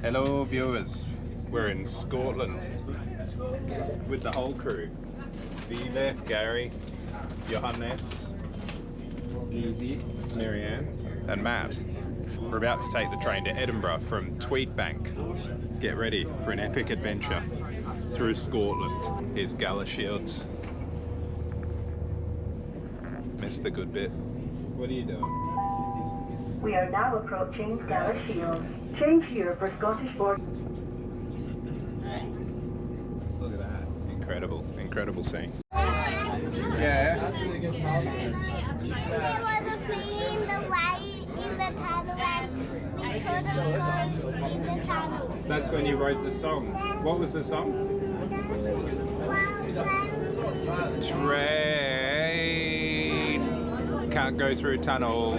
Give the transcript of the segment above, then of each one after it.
Hello viewers, we're in Scotland with the whole crew. Vive, Gary, Johannes, Easy, Marianne and Matt. We're about to take the train to Edinburgh from Tweedbank. Get ready for an epic adventure through Scotland. Here's Gala Shields. Missed the good bit. What are you doing? We are now approaching Gala Shields. Change here for Scottish Border. Look at that. Incredible, incredible scene. Yeah. We were playing the white in the tunnel and we couldn't go in the tunnel. That's when you wrote the song. What was the song? Train can't go through tunnel.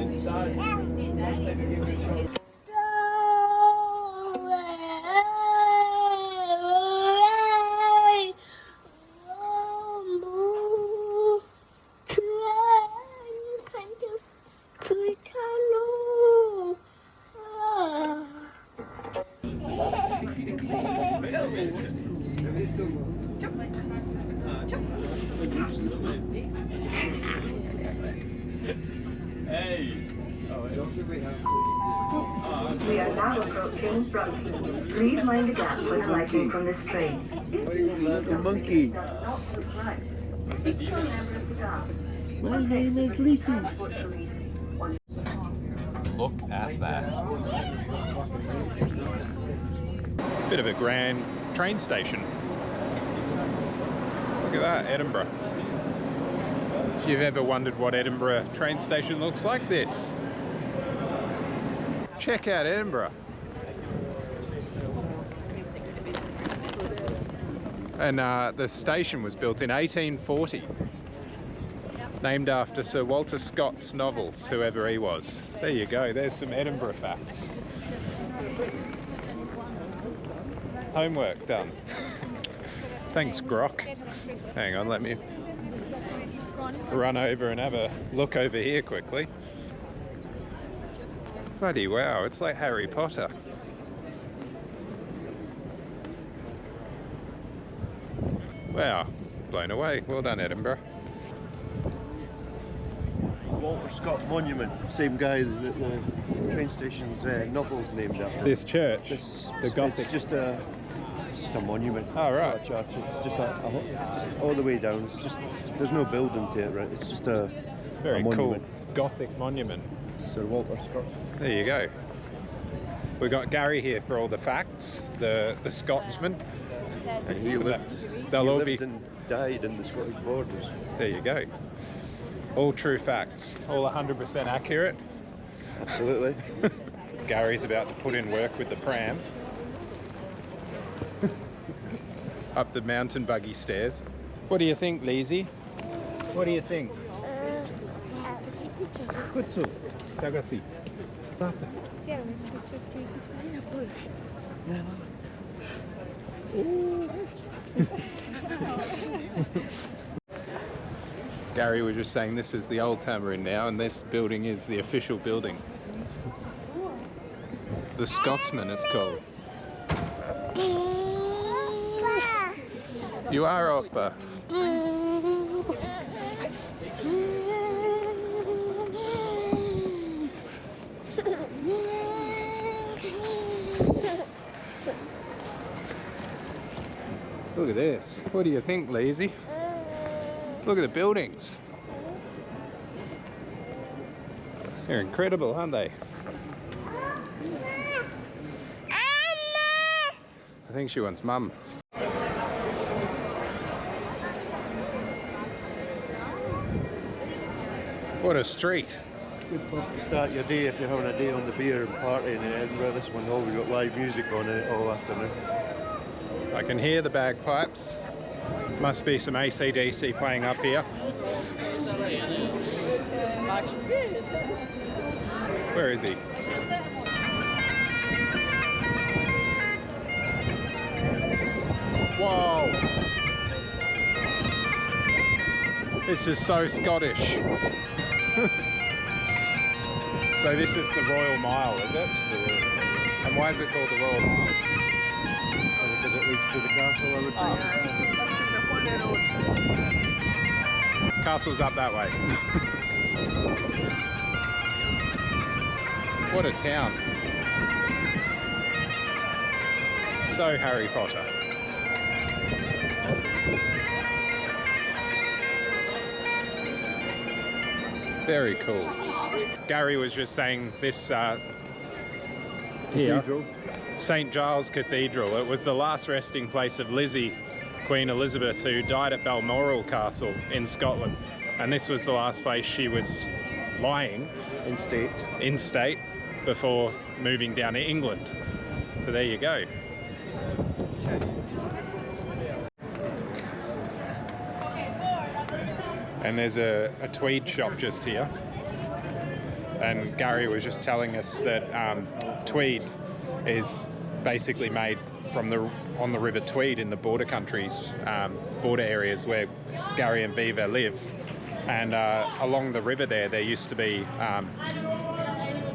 We are now approaching Brunton. Please mind the gap when alighting from this train. The monkey. My name is Lisa. Look at that. Bit of a grand train station. Look at that, Edinburgh. If you've ever wondered what Edinburgh train station looks like, this. Check out Edinburgh. And the station was built in 1840. Named after Sir Walter Scott's novels, whoever he was. There you go, there's some Edinburgh facts. Homework done. Thanks, Grok. Hang on, let me run over and have a look over here quickly. Bloody wow, it's like Harry Potter. Wow, blown away. Well done, Edinburgh. Walter Scott Monument, same guy that the train station's novel's named after. This church, the Gothic. It's just a monument. Oh, right. It's not a church. It's just it's just all the way down. It's just, there's no building to it, right? It's just a Very cool monument. Gothic monument. Sir Walter Scott. There you go. We got Gary here for all the facts, the Scotsman. And he lived, They'll all be. and died in the Scottish borders. There you go. All true facts, all 100% accurate. Absolutely. Gary's about to put in work with the pram. Up the mountain buggy stairs. What do you think, Lizzie? What do you think? Kutsu, tagasi. Tata. Gary was just saying this is the old Tamarind now, and this building is the official building. The Scotsman, it's called. You are Oppa. Look at this. What do you think, Lazy? Look at the buildings. They're incredible, aren't they? I think she wants mum. What a street. Good pub to start your day if you're having a day on the beer and party in Edinburgh. This one, we've got live music on in it all afternoon. I can hear the bagpipes. Must be some AC/DC playing up here. Where is he? Whoa! This is so Scottish. So this is the Royal Mile, is it? And And why is it called the Royal Mile? Because it leads to the castle, I would think. Castle's up that way. What a town. So Harry Potter. Very cool. Gary was just saying this here, St. Giles Cathedral. It was the last resting place of Lizzie, Queen Elizabeth, who died at Balmoral Castle in Scotland. And this was the last place she was lying In state. Before moving down to England. So there you go. And there's a tweed shop just here. And Gary was just telling us that tweed is basically made from on the River Tweed in the border countries, border areas where Gary and Viva live. And along the river there used to be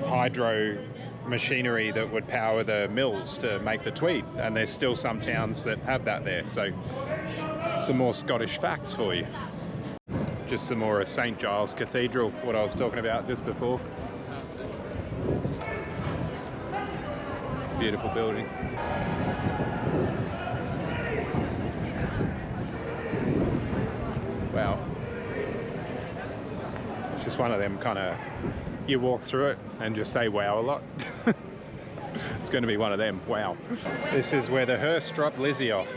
hydro machinery that would power the mills to make the tweed, and there's still some towns that have that there. So some more Scottish facts for you. Just some more of St. Giles Cathedral, what I was talking about just before. Beautiful building. Wow. It's just one of them kind of, you walk through it and just say wow a lot. It's going to be one of them. Wow. This is where the hearse dropped Lizzie off.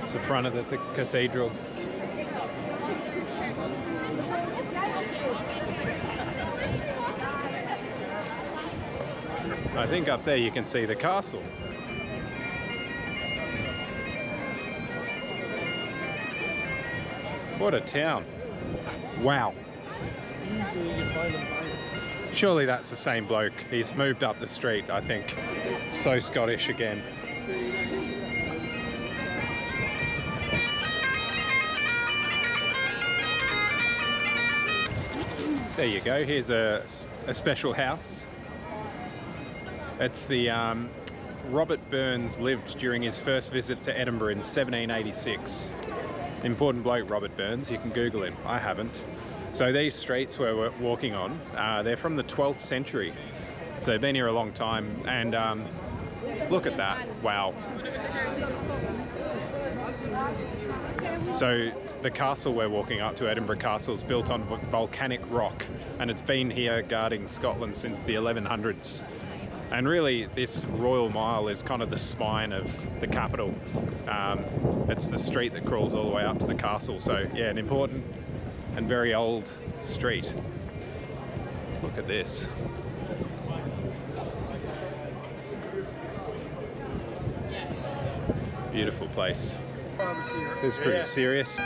It's the front of the cathedral. I think up there you can see the castle. What a town. Wow. Surely that's the same bloke. He's moved up the street, I think. So Scottish again. There you go. Here's a special house. It's the Robert Burns lived during his first visit to Edinburgh in 1786. Important bloke, Robert Burns. You can Google him. I haven't. So these streets we're walking on, they're from the 12th century. So they've been here a long time. And look at that. Wow. So the castle we're walking up to, Edinburgh Castle, is built on volcanic rock. And it's been here guarding Scotland since the 1100s. And really, this Royal Mile is kind of the spine of the capital. It's the street that crawls all the way up to the castle. So yeah, an important and very old street. Look at this. Beautiful place. It's pretty serious.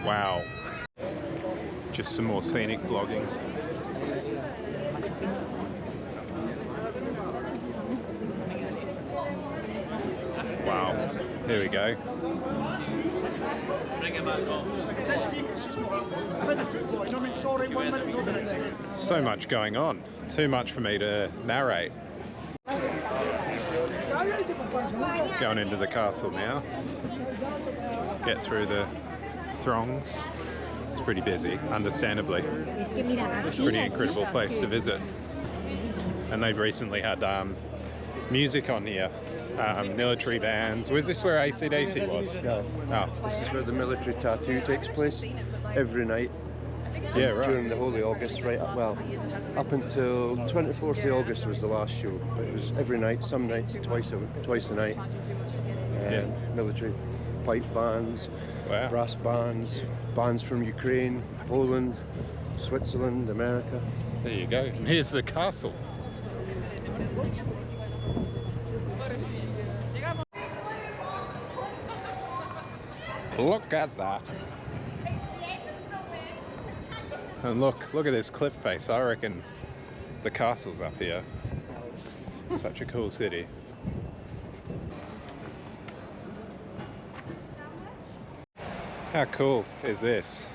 Wow. Just some more scenic vlogging. Wow. Here we go. So much going on. Too much for me to narrate. Going into the castle now. Get through the throngs. It's pretty busy, understandably. Pretty incredible place to visit. And they've recently had music on here. Military bands. Was this where AC/DC was? No. Oh. This is where the military tattoo takes place every night. Yeah, right. During the whole of August, right up, well, up until 24th of August was the last show. But it was every night, some nights twice a night. Yeah. Military pipe bands, Wow. brass bands, bands from Ukraine, Poland, Switzerland, America. There you go. And here's the castle. Look at that. And look at this cliff face. I reckon the castle's up here. Such a cool city. How cool is this?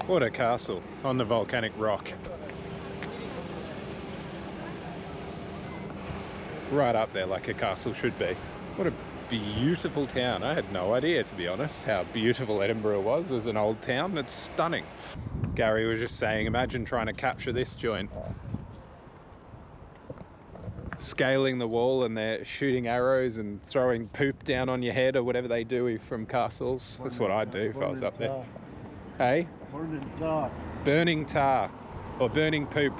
What a castle on the volcanic rock. Right up there like a castle should be. What a beautiful town. I had no idea, to be honest, how beautiful Edinburgh was as an old town. It's stunning. Gary was just saying, imagine trying to capture this joint. Scaling the wall and they're shooting arrows and throwing poop down on your head or whatever they do from castles. That's what I'd do if I was up there. Hey? Burning tar. Burning tar. Or burning poop.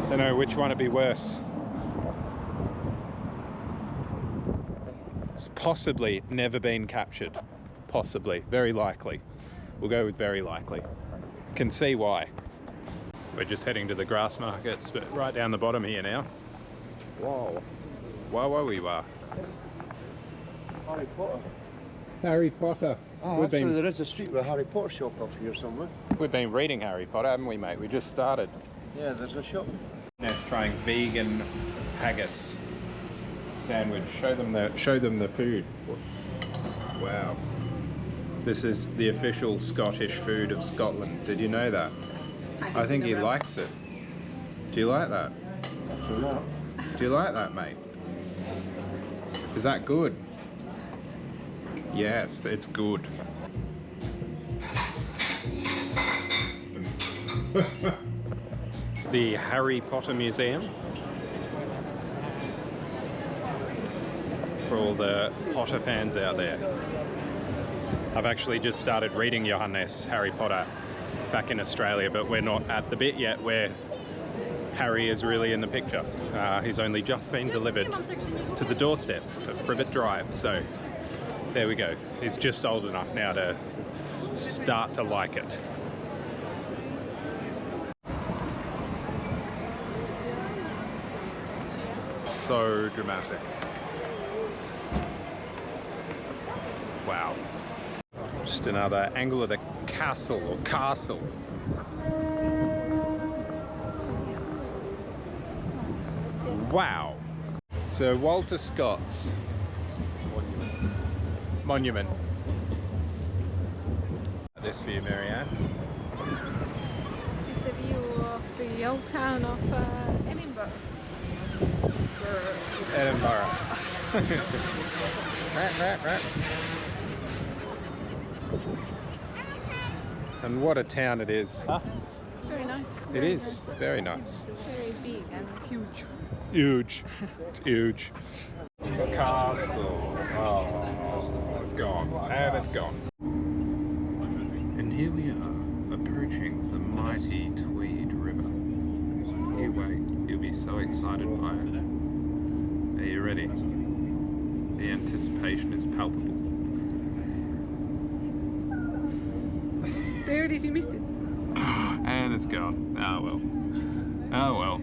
Don't know which one would be worse. It's possibly never been captured. Possibly. Very likely. We'll go with very likely. Can see why. We're just heading to the grass markets, but right down the bottom here now. Wow. Wow, we were. Harry Potter. Harry Potter. Oh, actually there is a street with a Harry Potter shop up here somewhere. We've been reading Harry Potter, haven't we, mate? We just started. Yeah, there's a shop. Ness trying vegan haggis sandwich. Show them the food. Wow. This is the official Scottish food of Scotland. Did you know that? I think he likes it. Do you like that? Do you like that, mate? Is that good? Yes, it's good. The Harry Potter Museum. For all the Potter fans out there. I've actually just started reading Johannes Harry Potter back in Australia, but we're not at the bit yet where Harry is really in the picture. He's only just been delivered to the doorstep of Privet Drive, so there we go. He's just old enough now to start to like it. So dramatic. Wow. Just another angle of the castle or castle. Wow. So Walter Scott's monument. This view, Marianne. This is the view of the old town of Edinburgh. Edinburgh. And what a town it is. Huh? It's very nice. It is. Very nice. Very big and huge. Huge. It's huge. Castle. Oh, gone. And it's gone. And here we are, approaching the mighty Tweed River. You wait, you'll be so excited by it. Are you ready? The anticipation is palpable. There it is, you missed it. And it's gone. Oh well. Oh well.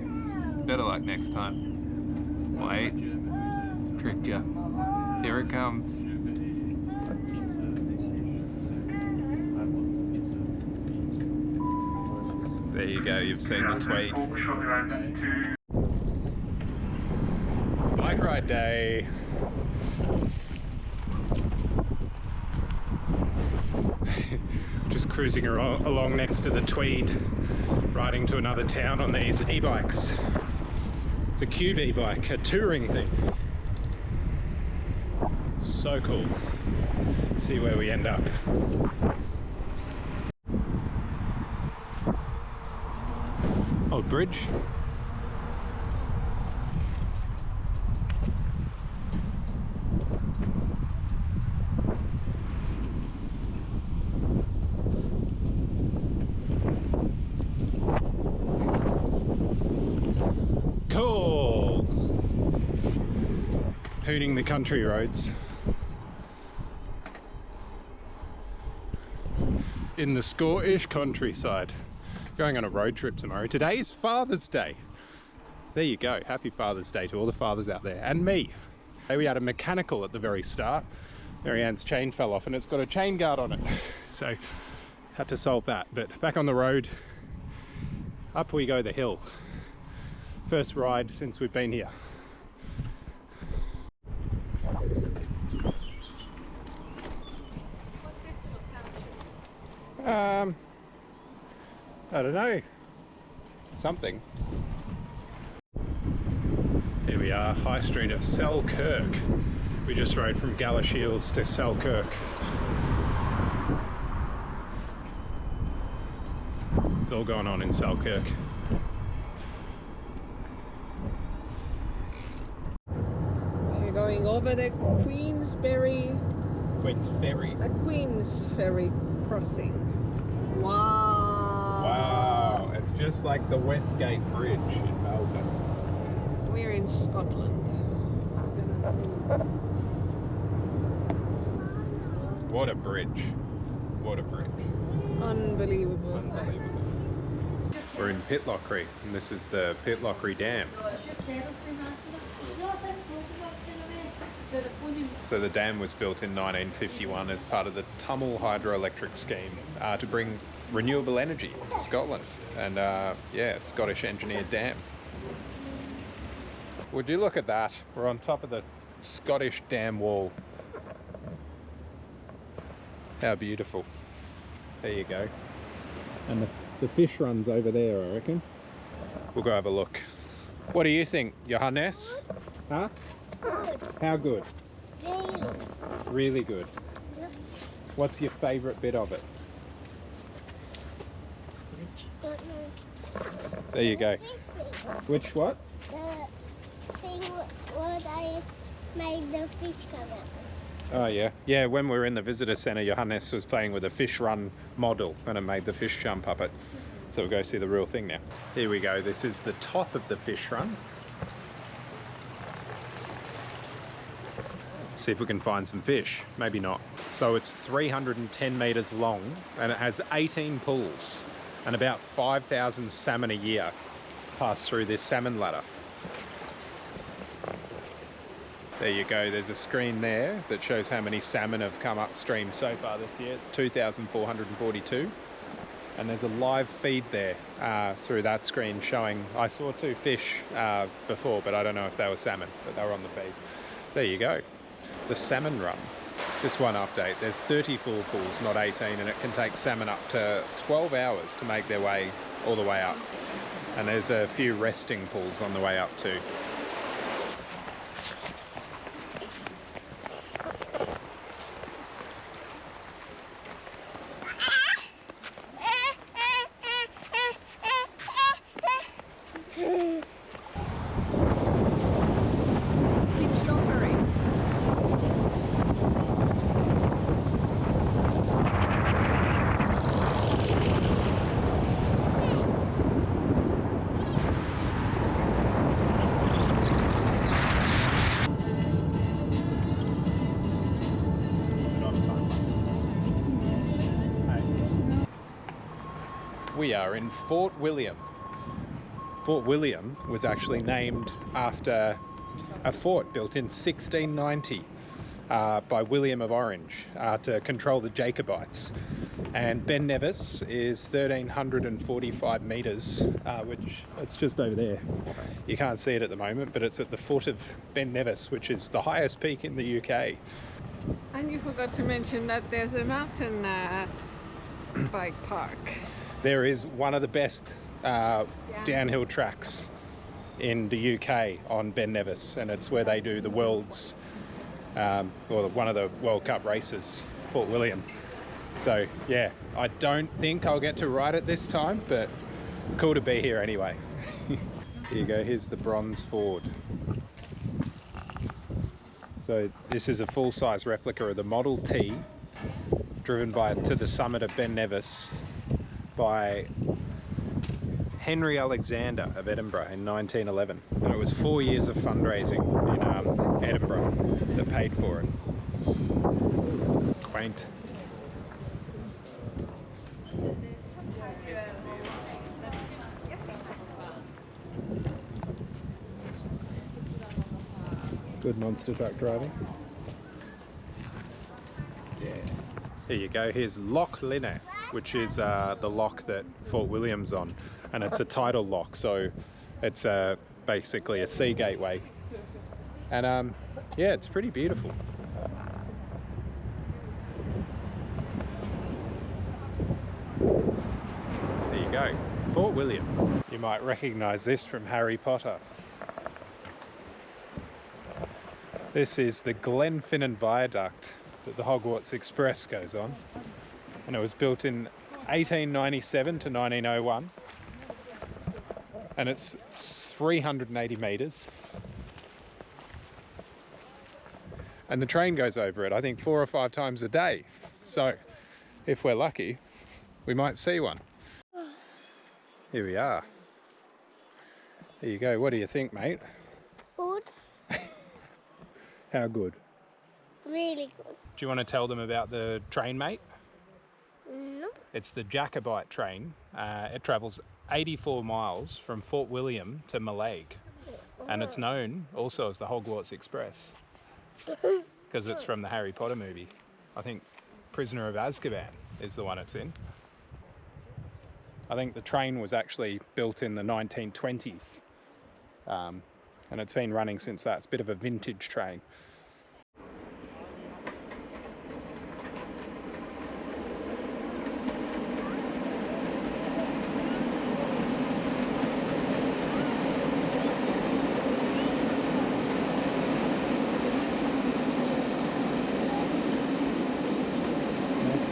Better luck next time. Wait. Tricked ya. Here it comes. There you go, you've seen the Tweed. Bike ride day. Just cruising along next to the Tweed, riding to another town on these e-bikes. It's a cube e-bike, a touring thing. So cool. See where we end up. Old bridge. Cool. Hooning the country roads. In the Scottish countryside. Going on a road trip tomorrow. Today is Father's Day. There you go. Happy Father's Day to all the fathers out there and me. We had a mechanical at the very start. Marianne's chain fell off and it's got a chain guard on it. So had to solve that. But back on the road, up we go the hill. First ride since we've been here. I don't know. Something. Here we are, High Street of Selkirk. We just rode from Galashiels to Selkirk. It's all going on in Selkirk. We're going over the Queensferry crossing. Wow! Wow, it's just like the Westgate Bridge in Melbourne. We're in Scotland. What a bridge. What a bridge. Unbelievable sights. Unbelievable. We're in Pitlochry, and this is the Pitlochry Dam. So the dam was built in 1951 as part of the Tummel hydroelectric scheme to bring renewable energy to Scotland. And yeah, Scottish engineered dam. Would you look at that? We're on top of the Scottish dam wall. How beautiful. There you go. And the fish runs over there, I reckon. We'll go have a look. What do you think, Johannes? Huh? Good. How good? Really. Really good. Yep. What's your favourite bit of it? Don't know. There you go. This thing. Which what? The thing what I made the fish come out. Oh yeah. Yeah, when we were in the visitor centre, Johannes was playing with a fish run model and it made the fish jump up it. So we'll go see the real thing now. Here we go. This is the top of the fish run. See if we can find some fish. Maybe not. So it's 310 metres long and it has 18 pools and about 5,000 salmon a year pass through this salmon ladder. There you go, there's a screen there that shows how many salmon have come upstream so far this year. It's 2,442. And there's a live feed there through that screen showing, I saw 2 fish before, but I don't know if they were salmon, but they were on the feed. There you go. The salmon run. Just one update, there's 34 pools, not 18, and it can take salmon up to 12 hours to make their way all the way up. And there's a few resting pools on the way up too. We are in Fort William. Fort William was actually named after a fort built in 1690 by William of Orange to control the Jacobites. And Ben Nevis is 1,345 metres, which it's just over there. You can't see it at the moment, but it's at the foot of Ben Nevis, which is the highest peak in the UK. And you forgot to mention that there's a mountain bike park. There is one of the best downhill tracks in the UK on Ben Nevis, and it's where they do the world's, or one of the World Cup races, Fort William. So yeah, I don't think I'll get to ride it this time, but cool to be here anyway. Here you go, here's the bronze Ford. So this is a full-size replica of the Model T, driven to the summit of Ben Nevis by Henry Alexander of Edinburgh in 1911, and it was 4 years of fundraising in Edinburgh that paid for it. Quaint. Good monster truck driving. Here you go, here's Loch Lynne, which is the loch that Fort William's on, and it's a tidal loch, so it's basically a sea gateway, and yeah, it's pretty beautiful. There you go, Fort William. You might recognise this from Harry Potter. This is the Glenfinnan Viaduct that the Hogwarts Express goes on, and it was built in 1897 to 1901, and it's 380 metres, and the train goes over it I think 4 or 5 times a day, so if we're lucky we might see one. Here we are. There you go, what do you think, mate? Good. How good? Really good. Do you want to tell them about the train, mate? No. It's the Jacobite train. It travels 84 miles from Fort William to Mallaig, and it's known also as the Hogwarts Express because it's from the Harry Potter movie. I think Prisoner of Azkaban is the one it's in. I think the train was actually built in the 1920s, and it's been running since that. It's a bit of a vintage train.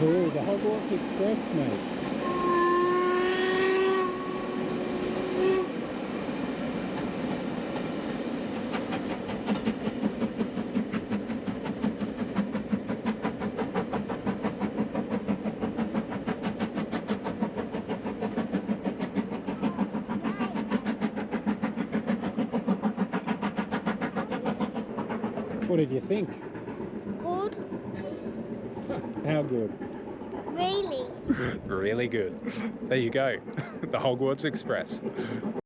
Cool, the Hogwarts Express, mate. What did you think? Good. How good? Really. Really good. There you go, the Hogwarts Express.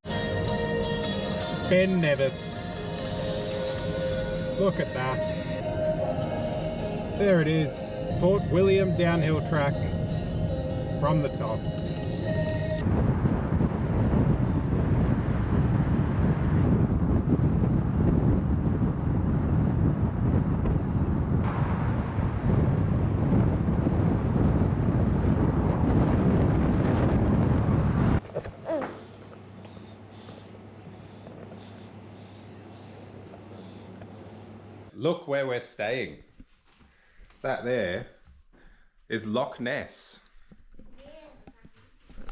Ben Nevis. Look at that. There it is, Fort William downhill track from the top. Look where we're staying. That there is Loch Ness.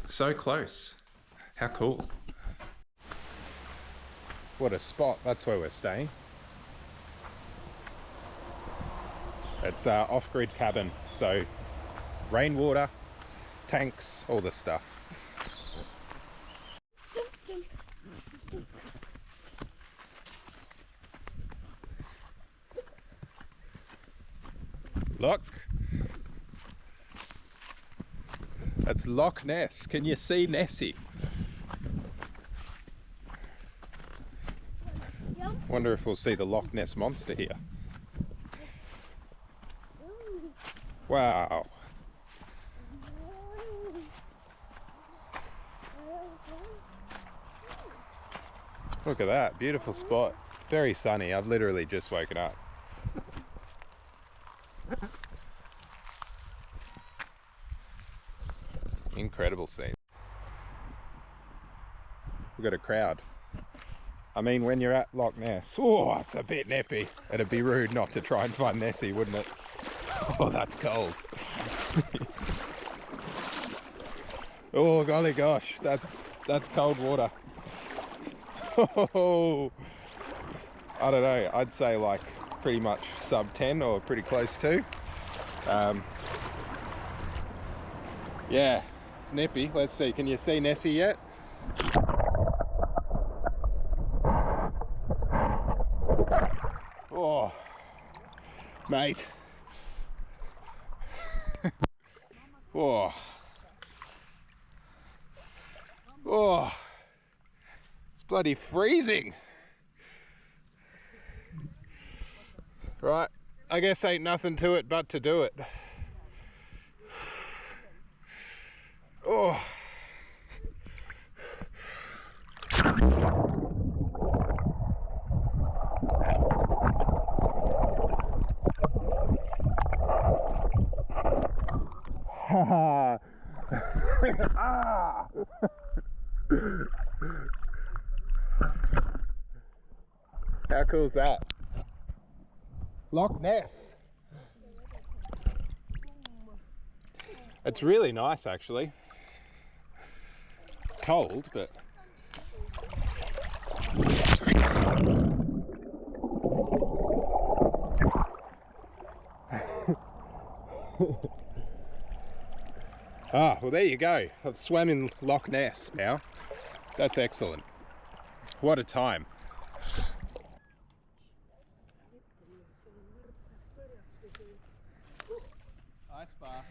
So close. How cool. What a spot. That's where we're staying. It's an off-grid cabin, so rainwater, tanks, all this stuff. Look, that's Loch Ness. Can you see Nessie? Wonder if we'll see the Loch Ness monster here. Wow. Look at that, beautiful spot. Very sunny. I've literally just woken up. Incredible scene. We've got a crowd. I mean, when you're at Loch Ness, oh, it's a bit nippy. It'd be rude not to try and find Nessie, wouldn't it? Oh, that's cold. Oh, golly gosh, that's cold water. Oh, I don't know, I'd say like pretty much sub 10 or pretty close to. Yeah, it's nippy. Let's see, can you see Nessie yet? Oh, mate. Oh. Oh. It's bloody freezing. Right, I guess ain't nothing to it but to do it. Ah! How cool is that? Loch Ness. It's really nice actually. It's cold, but ah, well there you go. I've swam in Loch Ness now. That's excellent. What a time. Ice bar.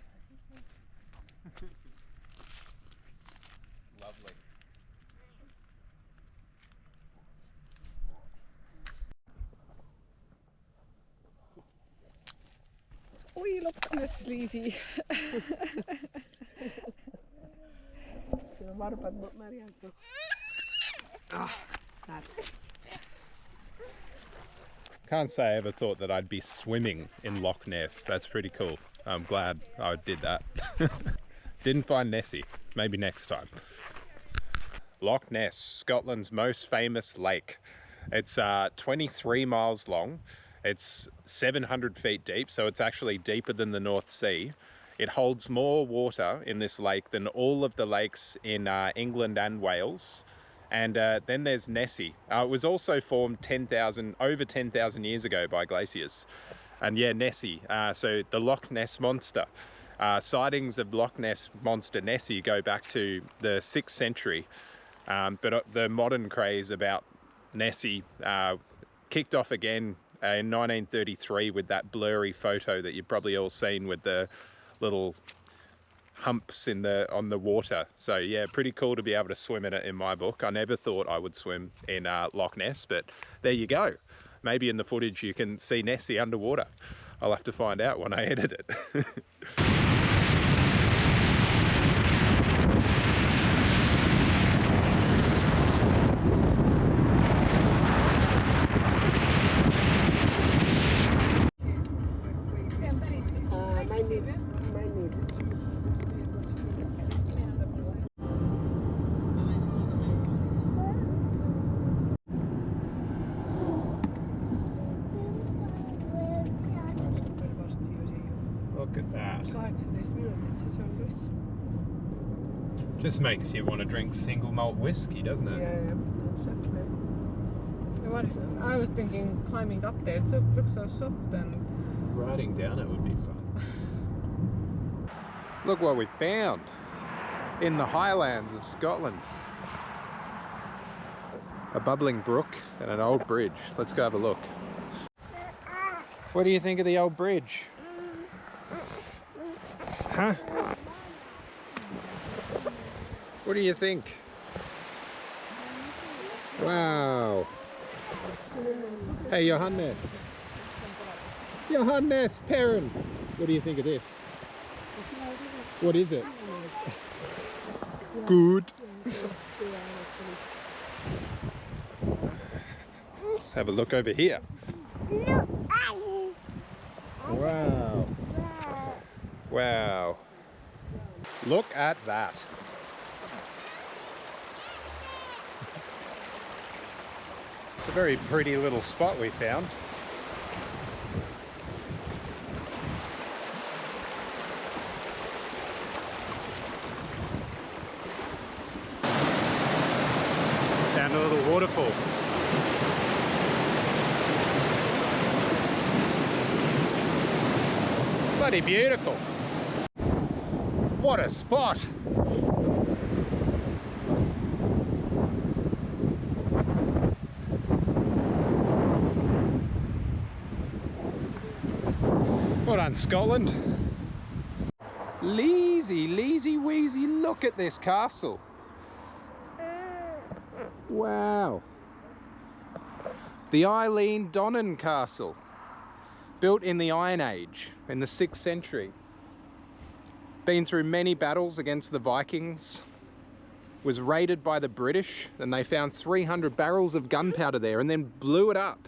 Lovely. Oh, you look kind of sleazy. Can't say I ever thought that I'd be swimming in Loch Ness. That's pretty cool. I'm glad I did that. Didn't find Nessie. Maybe next time. Loch Ness, Scotland's most famous lake. It's 23 miles long. It's 700 feet deep, so it's actually deeper than the North Sea. It holds more water in this lake than all of the lakes in England and Wales. And then there's Nessie. It was also formed over 10,000 years ago by glaciers. And yeah, Nessie, so the Loch Ness Monster. Sightings of Loch Ness Monster Nessie go back to the 6th century. But the modern craze about Nessie kicked off again in 1933 with that blurry photo that you've probably all seen with the little humps on the water. So yeah, pretty cool to be able to swim in it in my book. I never thought I would swim in Loch Ness, but there you go. Maybe in the footage you can see Nessie underwater. I'll have to find out when I edit it. Look at that. Just makes you want to drink single malt whiskey, doesn't it? Yeah, exactly. I was thinking climbing up there. It looks so soft and Riding down it would be fun. Look what we found in the highlands of Scotland. A bubbling brook and an old bridge. Let's go have a look. What do you think of the old bridge? Huh? What do you think? Wow. Hey, Johannes. Johannes, Perrin. What do you think of this? What is it? Good. Let's have a look over here. Wow. Wow. Look at that. It's a very pretty little spot we found. Found a little waterfall. Bloody beautiful. What a spot. Well done, Scotland. Leezy, leezy wheezy, look at this castle. Wow. The Eileen Donnan Castle, built in the Iron Age in the 6th century. Been through many battles against the Vikings. was raided by the British, and they found 300 barrels of gunpowder there and then blew it up.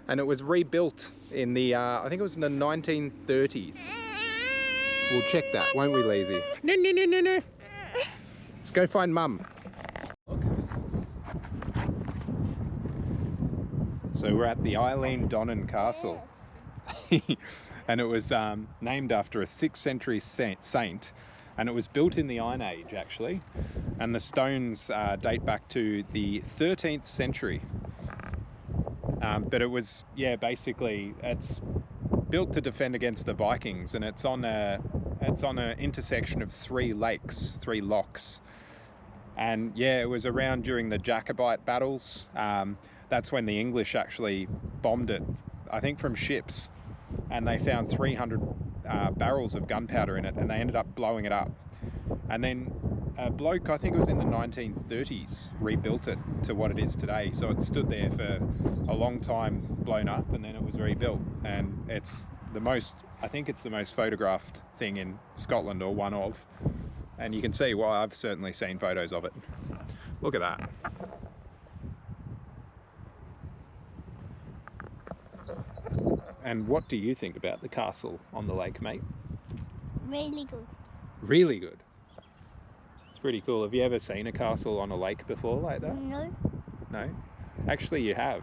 And it was rebuilt in the, I think it was in the 1930s. We'll check that, won't we, Lazy? No, no, no, no, no. Let's go find Mum. So we're at the Eileen Donnan Castle. And it was named after a 6th century saint, and it was built in the Iron Age, actually. And the stones date back to the 13th century. But it was, yeah, basically it's built to defend against the Vikings, and it's on an intersection of 3 lakes, 3 locks. And yeah, it was around during the Jacobite battles. That's when the English actually bombed it, I think from ships, and they found 300 barrels of gunpowder in it, and they ended up blowing it up. And then a bloke, I think it was in the 1930s, rebuilt it to what it is today. So it stood there for a long time, blown up, and then it was rebuilt. And it's the most, I think it's the most photographed thing in Scotland, or one of. And you can see why. I've certainly seen photos of it. Look at that. And what do you think about the castle on the lake, mate? Really good. Really good. It's pretty cool. Have you ever seen a castle on a lake before like that? No. No? Actually, you have.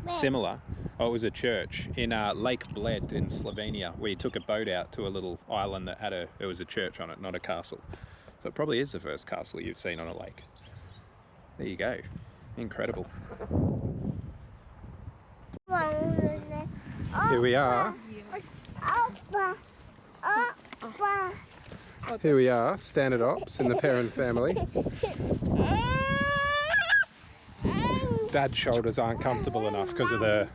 Where? Similar. Oh, it was a church in Lake Bled in Slovenia, where you took a boat out to a little island that had it was a church on it, not a castle. So it probably is the first castle you've seen on a lake. There you go. Incredible. Here we are. Here we are, standard ops in the Perrin family. Dad's shoulders aren't comfortable enough because of the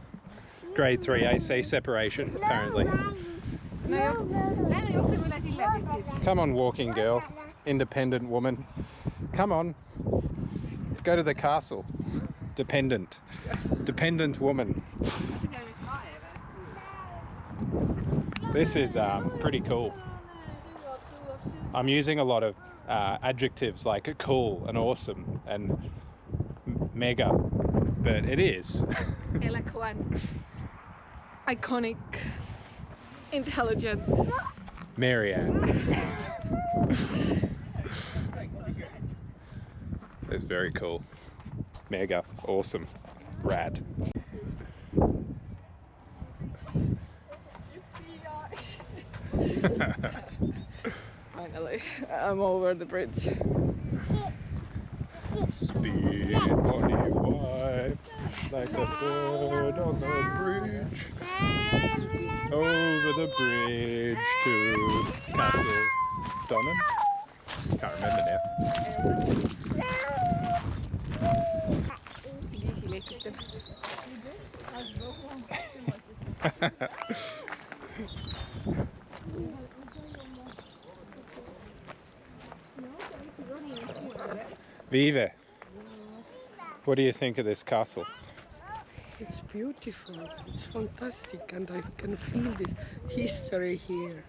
grade 3 AC separation, apparently. Come on, walking girl. Independent woman. Come on. Let's go to the castle. Dependent. Dependent woman. This is pretty cool. I'm using a lot of adjectives like cool and awesome and mega, but it is. Eloquent, iconic, intelligent. Marianne. It's very cool. Mega, awesome, rad. Finally, I'm over the bridge. Speed body wipe like a bird on the bridge. Over the bridge to Castle Donnan. Can't remember now. Vive, what do you think of this castle? It's beautiful, it's fantastic, and I can feel this history here.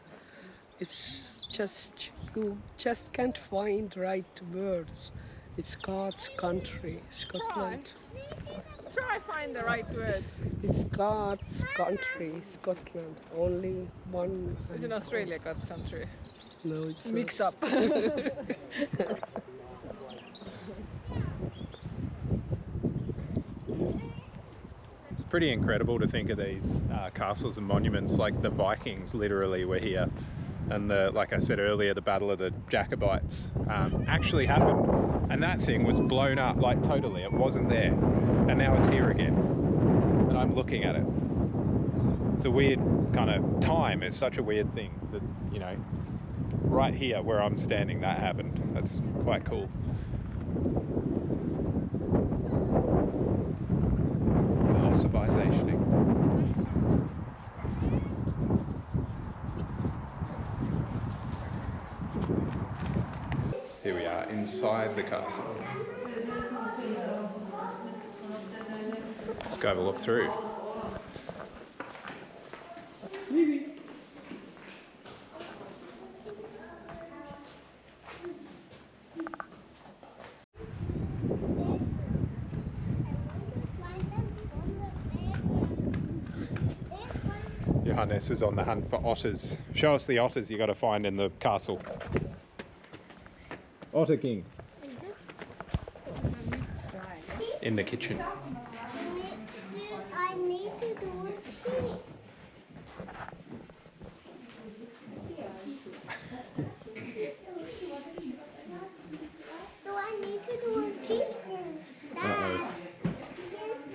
It's just, you just can't find right words. It's God's country, Scotland. Try find the right words. It's God's country, Scotland. Only one. Is in Australia God's country? No, it's Mix not. up. It's pretty incredible to think of these castles and monuments, like the Vikings literally were here, and like I said earlier, the Battle of the Jacobites actually happened, and that thing was blown up, like totally, it wasn't there, and now it's here again, and I'm looking at it. It's a weird kind of time. It's such a weird thing that, you know, right here where I'm standing, that happened. That's quite cool. Philosophizationing. Here we are inside the castle. Let's go have a look through. Johannes is on the hunt for otters. Show us the otters you got to find in the castle. Otter King. In the kitchen. I need to do a tea. So I need to do a tea. Uh-oh.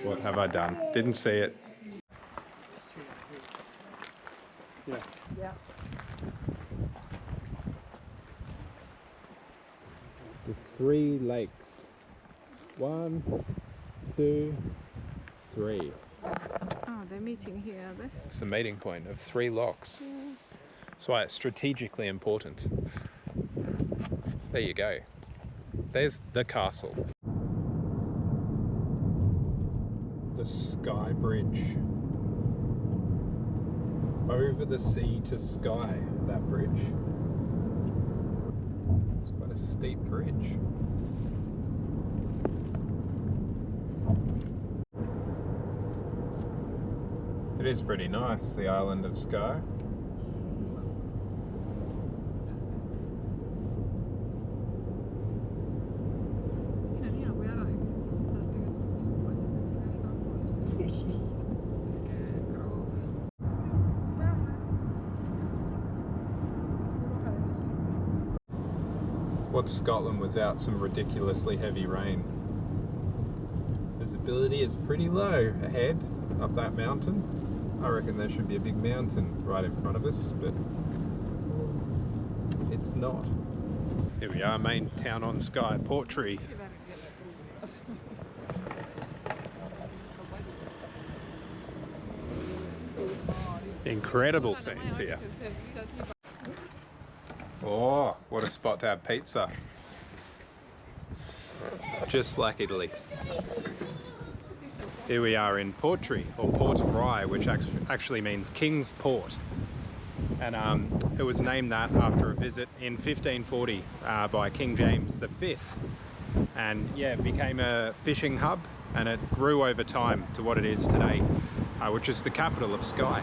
What have I done? Didn't see it. Yeah. The 3 lakes. 1, 2, 3. Oh, they're meeting here, are they? It's the meeting point of 3 locks. That's why it's strategically important. There you go. There's the castle. The Sky Bridge. Over the sea to Skye, that bridge. It's quite a steep bridge. It is pretty nice, the island of Skye. What Scotland was out some ridiculously heavy rain. Visibility is pretty low ahead up that mountain. I reckon there should be a big mountain right in front of us, but it's not. Here we are, main town on Skye, Portree. Incredible scenes here. Oh, what a spot to have pizza. Just like Italy. Here we are in Portree, or Port Rye, which actually means King's Port. And it was named that after a visit in 1540 by King James V. And yeah, it became a fishing hub, and it grew over time to what it is today, which is the capital of Skye.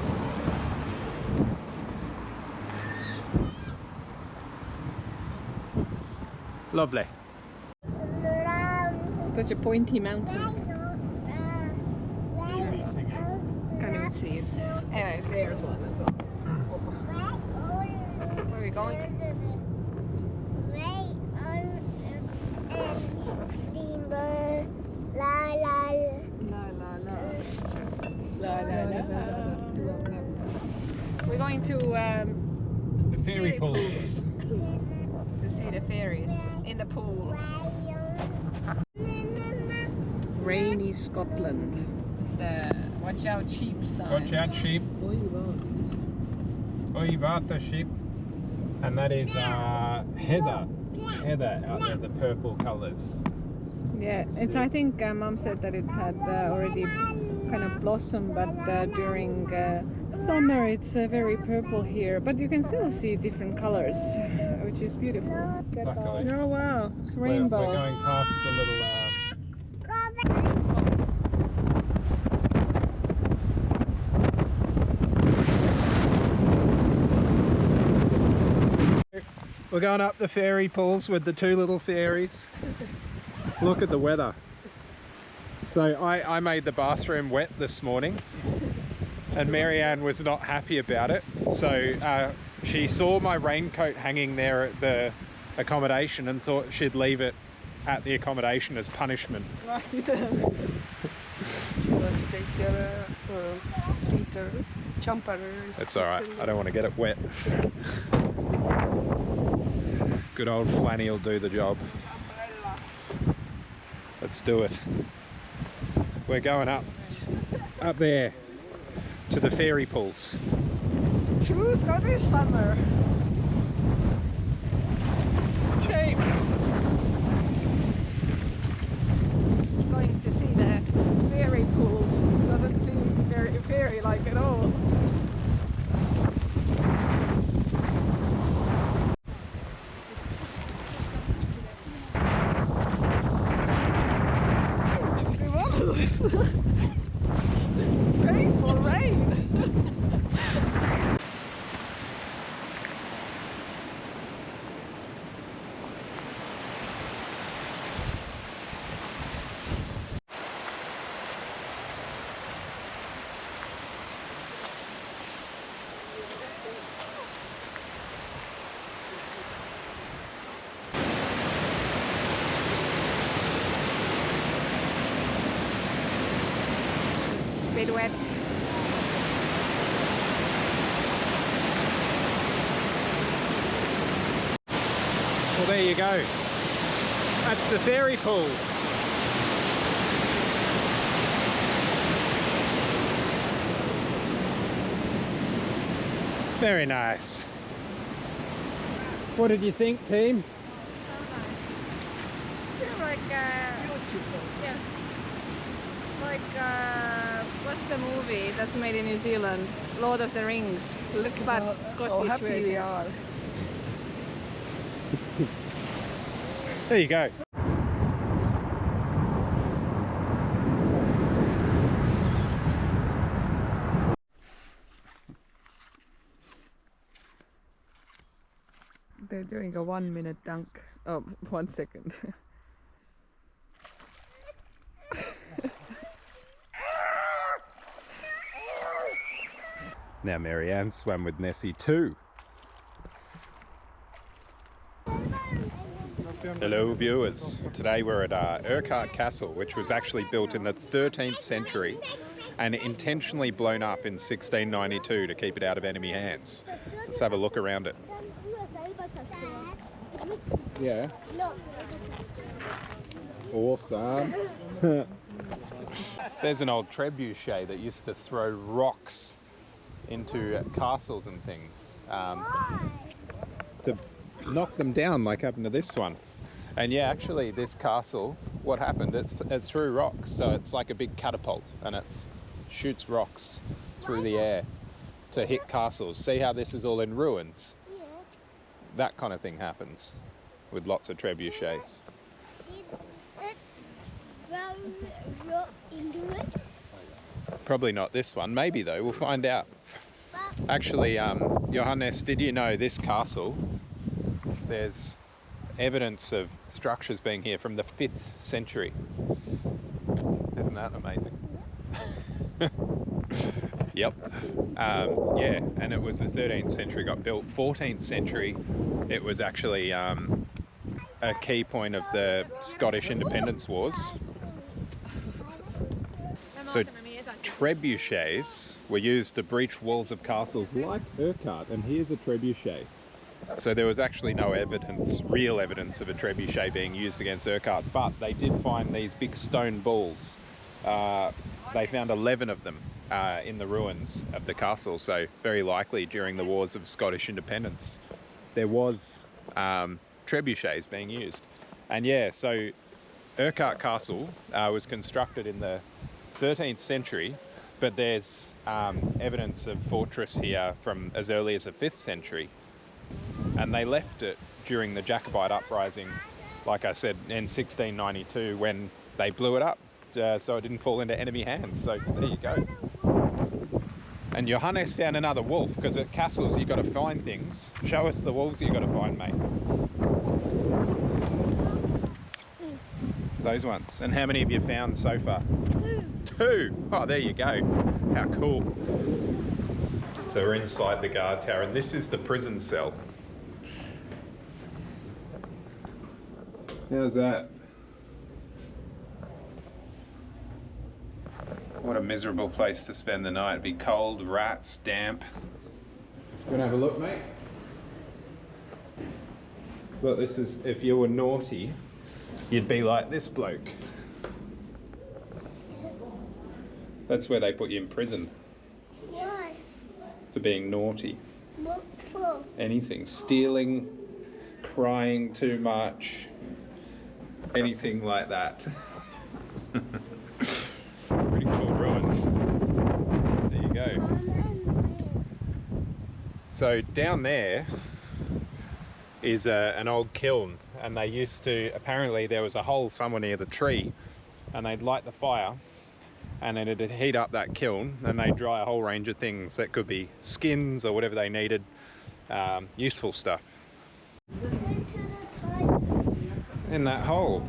Lovely. Such a pointy mountain. Easy singing. Can't even see it. Anyway, there's one as well. Where are we going? La la La la la. La la la. We're going to The fairy pools. to see the fairies in the pool. Rainy Scotland. It's the watch out sheep sign. Watch out, sheep. Oi vata sheep. And that is heather. Heather out there, the purple colours. Yeah, it's. I think Mom said that it had already kind of blossomed, but during summer it's very purple here. But you can still see different colors, which is beautiful. Luckily. Oh wow, it's rainbow. We're going past the little. We're going up the fairy pools with the 2 little fairies. Look at the weather. So I made the bathroom wet this morning, and Marianne was not happy about it. So she saw my raincoat hanging there at the accommodation and thought she'd leave it at the accommodation as punishment. She wants to take your sweater, jumper. That's all right. I don't want to get it wet. Good old Flanny will do the job. Let's do it. We're going up there to the fairy pools. True Scottish summer. Shape. Going to see the fairy pools. Doesn't seem very fairy-like at all. Painful rain. bit wet. Well, there you go. That's the fairy pool. Very nice. What did you think, team? So nice. Like Beautiful. yes, like what's the movie that's made in New Zealand? Lord of the Rings. Look But at how Scottish happy we version. are. There you go. They're doing a 1 minute dunk. Oh, 1 second. Now Marianne swam with Nessie too. Hello viewers, today we're at Urquhart Castle, which was actually built in the 13th century and intentionally blown up in 1692 to keep it out of enemy hands. Let's have a look around it. Yeah. Awesome. There's an old trebuchet that used to throw rocks into castles and things to knock them down, like happened to this one. And yeah, actually this castle, what happened, it threw rocks, so it's like a big catapult and it shoots rocks through the air to hit castles. See how this is all in ruins? That kind of thing happens with lots of trebuchets. Probably not this one, maybe though, we'll find out. Actually, Johannes, did you know this castle, there's evidence of structures being here from the 5th century. Isn't that amazing? Yep. Yeah, and it was the 13th century got built. 14th century, it was actually a key point of the Scottish Independence Wars. So trebuchets were used to breach walls of castles like Urquhart, and here's a trebuchet. So there was actually no evidence, real evidence of a trebuchet being used against Urquhart, but they did find these big stone balls. They found 11 of them in the ruins of the castle, so very likely during the wars of Scottish independence there was trebuchets being used. And yeah, so Urquhart Castle was constructed in the 13th century, but there's evidence of fortress here from as early as the 5th century. And they left it during the Jacobite uprising, like I said, in 1692 when they blew it up, so it didn't fall into enemy hands. So there you go. And Johannes found another wolf, because at castles you got to find things. Show us the wolves you got to find, mate. Those ones. And how many have you found so far? 2. Oh, there you go. How cool. So we're inside the guard tower, and this is the prison cell. How's that? What a miserable place to spend the night. It'd be cold, rats, damp. You wanna have a look, mate? Look, this is, if you were naughty, you'd be like this bloke. That's where they put you in prison. Why? For being naughty. What for? Anything. Stealing, crying too much, anything like that. Pretty cool ruins. There you go. So down there is an old kiln, and they used to, apparently there was a hole somewhere near the tree, and they'd light the fire and then it'd heat up that kiln, and they'd dry a whole range of things that could be skins or whatever they needed, useful stuff. In that hole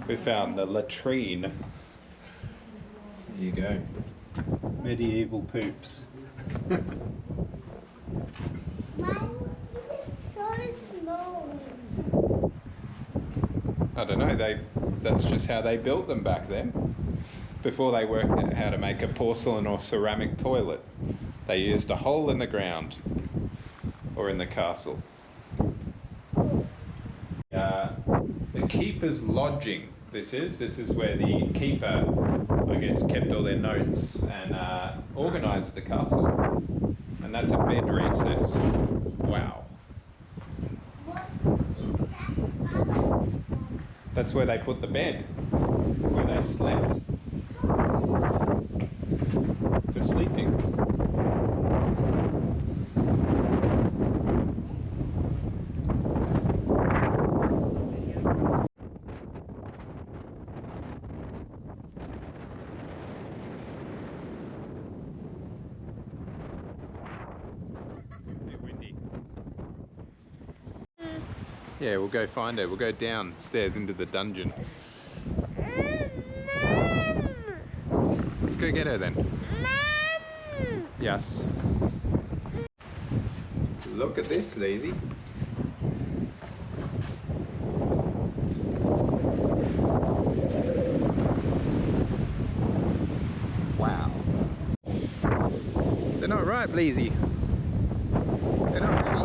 we found the latrine. There you go. Medieval poops. So small. I don't know, that's just how they built them back then. Before they worked out how to make a porcelain or ceramic toilet, they used a hole in the ground or in the castle. The keeper's lodging. This is where the keeper, I guess, kept all their notes and organised the castle. And that's a bed recess. Wow. That's where they put the bed. That's where they slept. For sleeping. Yeah, we'll go find her. We'll go downstairs into the dungeon. Let's go get her then. Yes. Look at this, Lazy. Wow. They're not ripe, Lazy. They're not ready.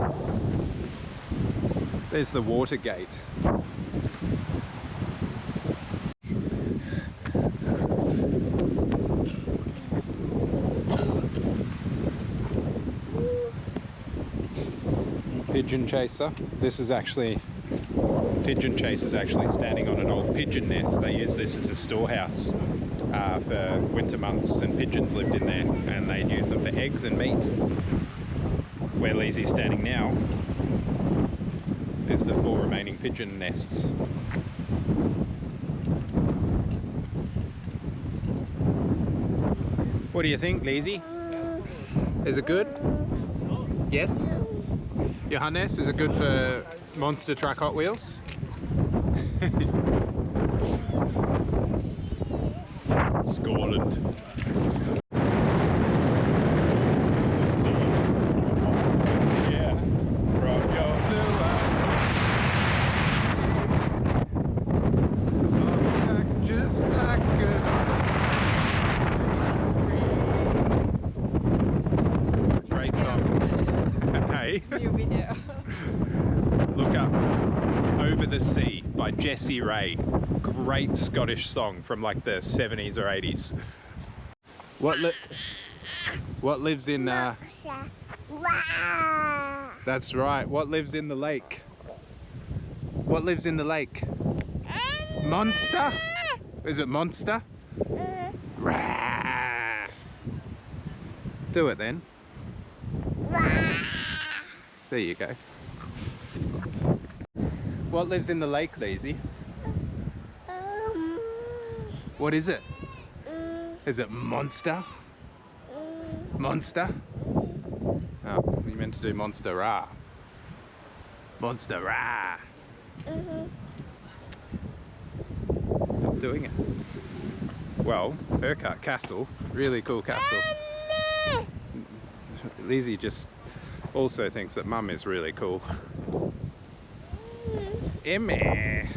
There's the water gate. Pigeon chaser. This is actually, pigeon chaser is actually standing on an old pigeon nest. They use this as a storehouse for winter months, and pigeons lived in there, and they'd use them for eggs and meat. Where Leesy's standing now is the 4 remaining pigeon nests. What do you think, Leezy? Is it good? Yes? Johannes, is it good for monster truck Hot Wheels? Scotland. Yeah, from your blue eyes, just like a great song. Hey. New video. Look up Over the Sea by Jessie Ray. Great Scottish song from like the 70s or 80s. What lives in That's right. What lives in the lake? What lives in the lake? Monster? Is it monster? Rah. Do it then. There you go. What lives in the lake, Lazy? What is it? Is it monster? Monster? Oh, you meant to do monster rah. Monster rah. Not doing it. Well, Urquhart Castle, really cool castle. Lizzie just also thinks that Mum is really cool. Emmy.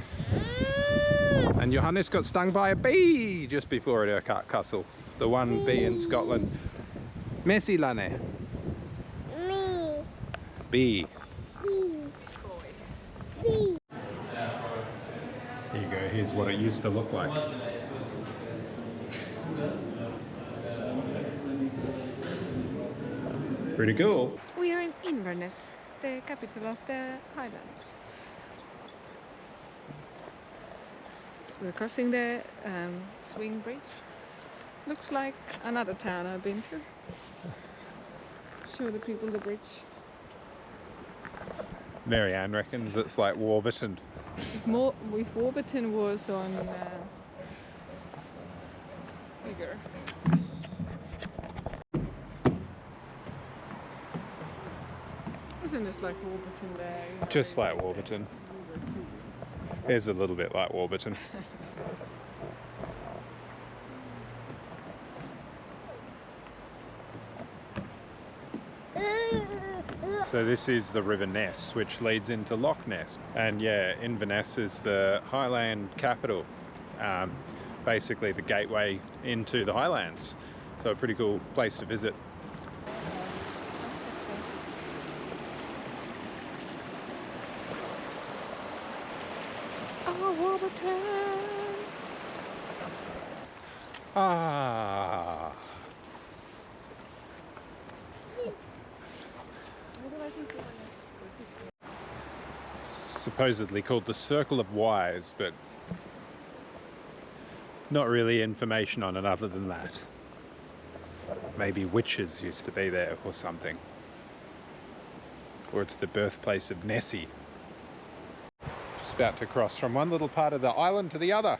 And Johannes got stung by a bee just before at Urquhart Castle. The one bee in Scotland. Messi Lane. Me. Bee. Bee. Here you go, here's what it used to look like. Pretty cool. We are in Inverness, the capital of the Highlands. We're crossing the swing bridge. Looks like another town I've been to. Show the people the bridge. Marianne reckons it's like Warburton. If Warburton was on bigger. Isn't this like Warburton there? Just like Warburton. Here's a little bit like Warburton. So this is the River Ness, which leads into Loch Ness. And yeah, Inverness is the Highland capital. basically the gateway into the highlands. So a pretty cool place to visit. Ah. Supposedly called the Circle of Wise, but not really information on it other than that. Maybe witches used to be there or something. Or it's the birthplace of Nessie. Just about to cross from one little part of the island to the other.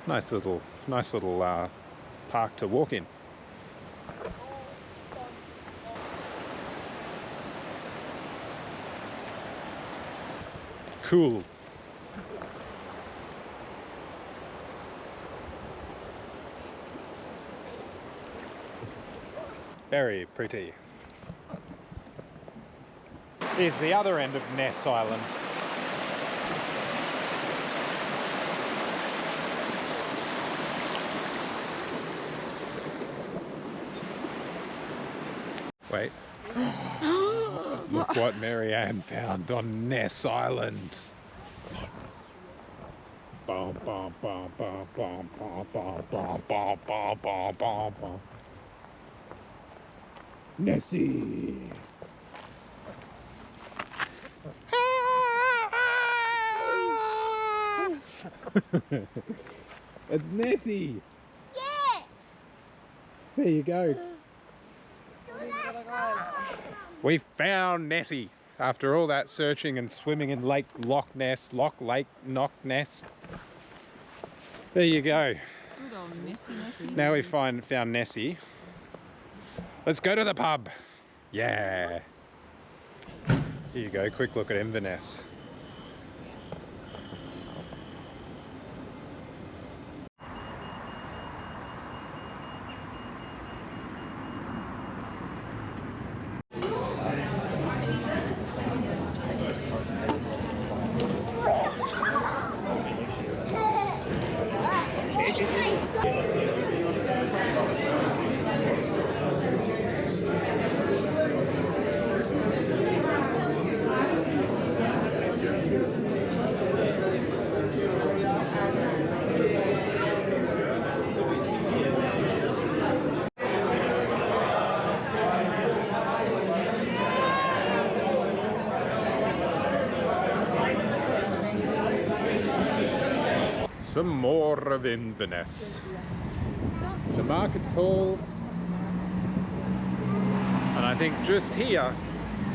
Nice little park to walk in. Cool. Very pretty. Here's the other end of Ness Island. Wait. Look what Marianne found on Ness Island. Bum, bum, bum, bum, bum, bum, bum, bum, bum, bum, bum, bum, bum. Nessie. It's Nessie. Yeah. There you go. We found Nessie after all that searching and swimming in Lake Loch Ness, Lake Ness. There you go. Good old Nessie. Now we found Nessie. Let's go to the pub. Yeah. Here you go. Quick look at Inverness. Some more of Inverness. The market's hall. And I think just here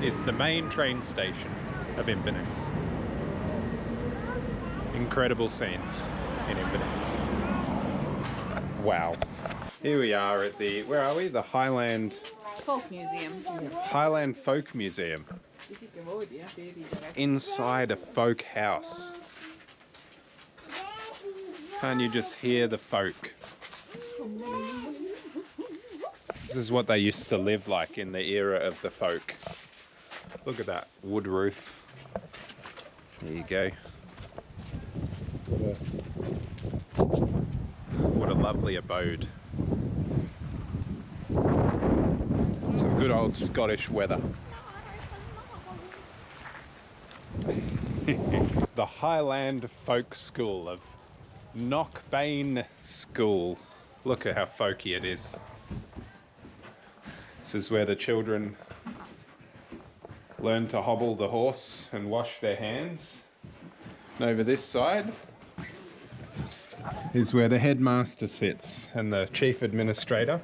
is the main train station of Inverness. Incredible scenes in Inverness. Wow. Here we are at the, where are we? The Highland Folk Museum. Highland Folk Museum. Inside a folk house. Can't you just hear the folk? This is what they used to live like in the era of the folk. Look at that wood roof. There you go. What a lovely abode. Some good old Scottish weather. The Highland Folk School of Knockbane School. Look at how folky it is. This is where the children learn to hobble the horse and wash their hands. And over this side is where the headmaster sits and the chief administrator.